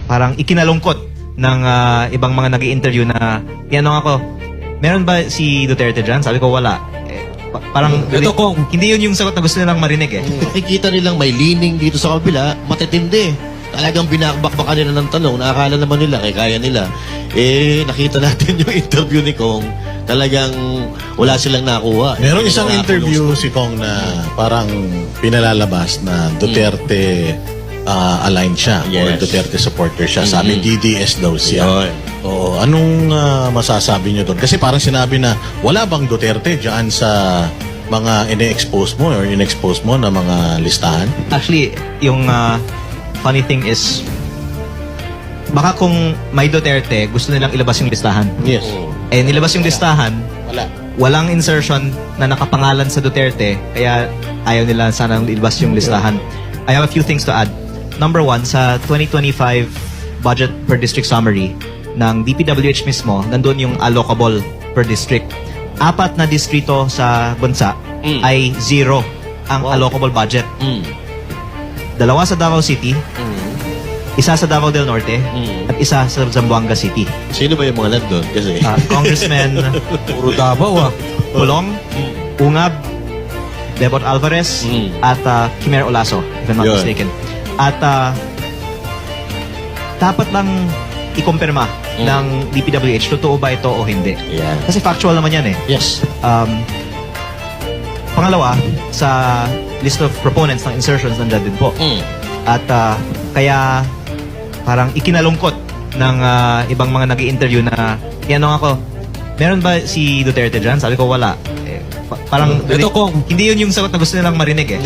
parang ikinalungkot ng ibang mga nag-i-interview na tinanong ako, meron ba si Duterte dyan? Sabi ko, wala. Parang Ito, Kong. hindi yun yung sagot na gusto nilang marinig eh. Nakikita nilang may leaning dito sa kabila, matitindi. Talagang binakbakbakan nila ng tanong, nakakala naman nila, kaya nila. Nakita natin yung interview ni Kong, talagang wala silang nakuha. Merong isang Wala interview si Kong na parang pinalalabas na Duterte aligned siya or Yes. Duterte supporter siya. Sabi DDS daw siya. Yun. Oo, anong masasabi niyo doon? Kasi parang sinabi na wala bang Duterte diyan sa mga ine-expose mo or in-expose mo na mga listahan? Actually, yung funny thing is, baka kung may Duterte, gusto nilang ilabas yung listahan. Yes. Eh, nilabas yung listahan, Wala. walang insertion na nakapangalan sa Duterte, kaya ayaw nila sanang ilabas yung listahan. I have a few things to add. Number one, sa 2025 budget per district summary ng DPWH mismo, nandun yung allocable per district. 4 na distrito sa bansa ay 0 ang allocable budget. 2 sa Davao City, 1 sa Davao del Norte, at 1 sa Zamboanga City. Sino ba yung mga nandun? Kasi, Congressman Puro Davao, Pulong, Ungab, Debot Alvarez, at Kimer Olaso, if I'm not Yun. mistaken. At dapat lang ikumpirma ng DPWH, totoo ba ito o hindi. yan. Kasi factual naman yan eh. Yes. Pangalawa, sa list of proponents ng insertions nandyan din po. At kaya parang ikinalungkot ng ibang mga nag-i-interview na tinanong ako, meron ba si Duterte dyan? Sabi ko, wala. Parang Ito, Kong. hindi yun yung sagot na gusto nilang marinig eh.